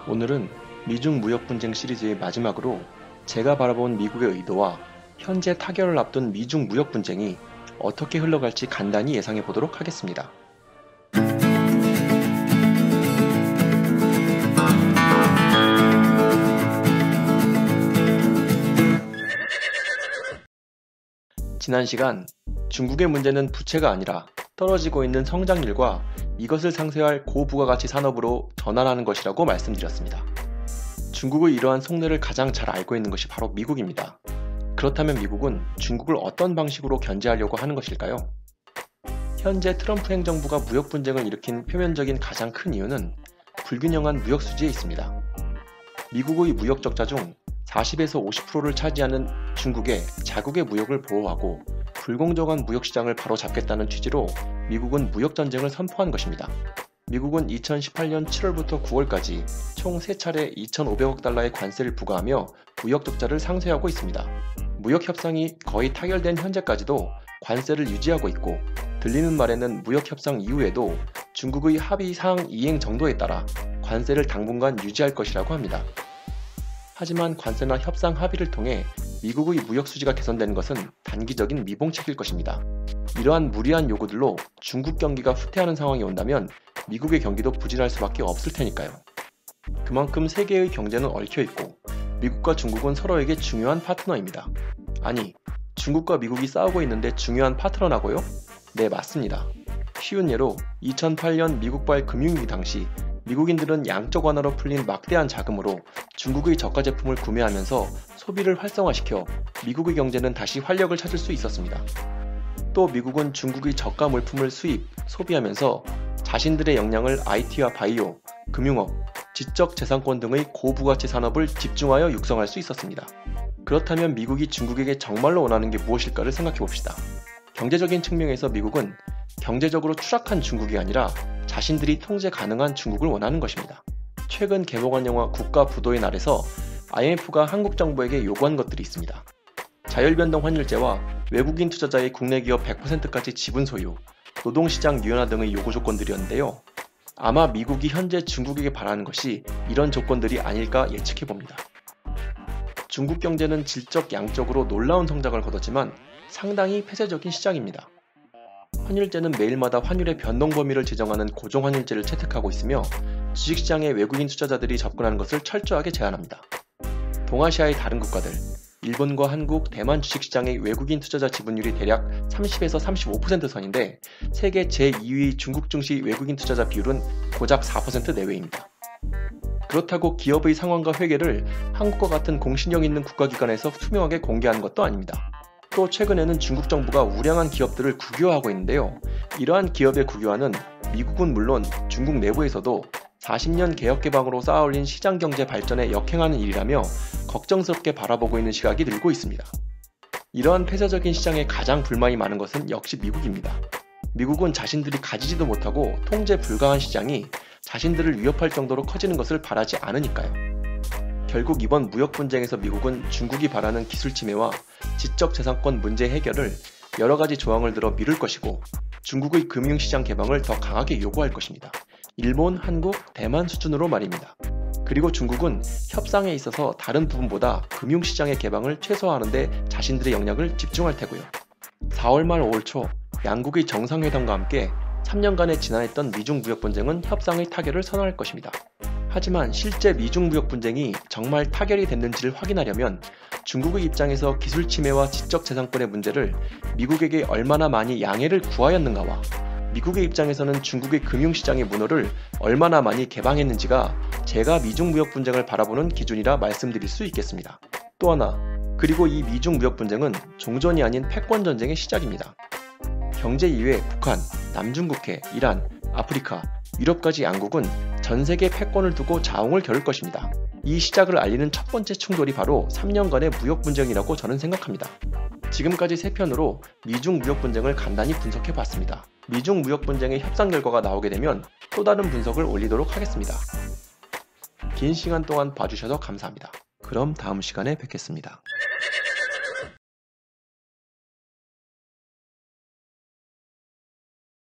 오늘은 미중 무역 분쟁 시리즈의 마지막으로 제가 바라본 미국의 의도와 현재 타결을 앞둔 미중 무역 분쟁이 어떻게 흘러갈지 간단히 예상해 보도록 하겠습니다. 지난 시간 중국의 문제는 부채가 아니라 떨어지고 있는 성장률과 이것을 상쇄할 고부가가치 산업으로 전환하는 것이라고 말씀드렸습니다. 중국의 이러한 속내를 가장 잘 알고 있는 것이 바로 미국입니다. 그렇다면 미국은 중국을 어떤 방식으로 견제하려고 하는 것일까요? 현재 트럼프 행정부가 무역 분쟁을 일으킨 표면적인 가장 큰 이유는 불균형한 무역 수지에 있습니다. 미국의 무역 적자 중 40에서 50%를 차지하는 중국의 자국의 무역을 보호하고 불공정한 무역 시장을 바로잡겠다는 취지로 미국은 무역 전쟁을 선포한 것입니다. 미국은 2018년 7월부터 9월까지 총 3차례 2,500억 달러의 관세를 부과하며 무역 적자를 상쇄하고 있습니다. 무역 협상이 거의 타결된 현재까지도 관세를 유지하고 있고, 들리는 말에는 무역 협상 이후에도 중국의 합의 사항 이행 정도에 따라 관세를 당분간 유지할 것이라고 합니다. 하지만 관세나 협상 합의를 통해 미국의 무역 수지가 개선되는 것은 단기적인 미봉책일 것입니다. 이러한 무리한 요구들로 중국 경기가 후퇴하는 상황이 온다면 미국의 경기도 부진할 수밖에 없을 테니까요. 그만큼 세계의 경제는 얽혀있고 미국과 중국은 서로에게 중요한 파트너입니다. 아니, 중국과 미국이 싸우고 있는데 중요한 파트너라고요? 네, 맞습니다. 쉬운 예로 2008년 미국발 금융위기 당시 미국인들은 양적 완화로 풀린 막대한 자금으로 중국의 저가 제품을 구매하면서 소비를 활성화시켜 미국의 경제는 다시 활력을 찾을 수 있었습니다. 또 미국은 중국의 저가 물품을 수입, 소비하면서 자신들의 역량을 IT와 바이오, 금융업, 지적재산권 등의 고부가치 산업을 집중하여 육성할 수 있었습니다. 그렇다면 미국이 중국에게 정말로 원하는 게 무엇일까를 생각해 봅시다. 경제적인 측면에서 미국은 경제적으로 추락한 중국이 아니라 자신들이 통제 가능한 중국을 원하는 것입니다. 최근 개봉한 영화 국가부도의 날에서 IMF가 한국 정부에게 요구한 것들이 있습니다. 자율변동 환율제와 외국인 투자자의 국내 기업 100%까지 지분 소유, 노동시장 유연화 등의 요구 조건들이었는데요. 아마 미국이 현재 중국에게 바라는 것이 이런 조건들이 아닐까 예측해봅니다. 중국 경제는 질적 양적으로 놀라운 성장을 거뒀지만 상당히 폐쇄적인 시장입니다. 환율제는 매일마다 환율의 변동 범위를 지정하는 고정환율제를 채택하고 있으며 주식시장에 외국인 투자자들이 접근하는 것을 철저하게 제한합니다. 동아시아의 다른 국가들, 일본과 한국, 대만 주식시장의 외국인 투자자 지분율이 대략 30에서 35% 선인데 세계 제2위 중국 증시 외국인 투자자 비율은 고작 4% 내외입니다. 그렇다고 기업의 상황과 회계를 한국과 같은 공신력 있는 국가기관에서 투명하게 공개하는 것도 아닙니다. 또 최근에는 중국 정부가 우량한 기업들을 국유화하고 있는데요. 이러한 기업의 국유화는 미국은 물론 중국 내부에서도 40년 개혁개방으로 쌓아올린 시장경제 발전에 역행하는 일이라며 걱정스럽게 바라보고 있는 시각이 늘고 있습니다. 이러한 폐쇄적인 시장에 가장 불만이 많은 것은 역시 미국입니다. 미국은 자신들이 가지지도 못하고 통제 불가한 시장이 자신들을 위협할 정도로 커지는 것을 바라지 않으니까요. 결국 이번 무역 분쟁에서 미국은 중국이 바라는 기술 침해와 지적재산권 문제 해결을 여러 가지 조항을 들어 미룰 것이고 중국의 금융시장 개방을 더 강하게 요구할 것입니다. 일본, 한국, 대만 수준으로 말입니다. 그리고 중국은 협상에 있어서 다른 부분보다 금융시장의 개방을 최소화하는 데 자신들의 역량을 집중할 테고요. 4월 말 5월 초 양국의 정상회담과 함께 3년간의 지난했던 미중 무역 분쟁은 협상의 타결을 선언할 것입니다. 하지만 실제 미중 무역 분쟁이 정말 타결이 됐는지를 확인하려면 중국의 입장에서 기술 침해와 지적재산권의 문제를 미국에게 얼마나 많이 양해를 구하였는가와 미국의 입장에서는 중국의 금융시장의 문호를 얼마나 많이 개방했는지가 제가 미중 무역 분쟁을 바라보는 기준이라 말씀드릴 수 있겠습니다. 또 하나, 그리고 이 미중 무역 분쟁은 종전이 아닌 패권 전쟁의 시작입니다. 경제 이외에 북한, 남중국해, 이란, 아프리카, 유럽까지 양국은 전 세계 패권을 두고 자웅을 겨룰 것입니다. 이 시작을 알리는 첫 번째 충돌이 바로 3년간의 무역 분쟁이라고 저는 생각합니다. 지금까지 3편으로 미중 무역 분쟁을 간단히 분석해 봤습니다. 미중 무역 분쟁의 협상 결과가 나오게 되면 또 다른 분석을 올리도록 하겠습니다. 긴 시간 동안 봐주셔서 감사합니다. 그럼 다음 시간에 뵙겠습니다.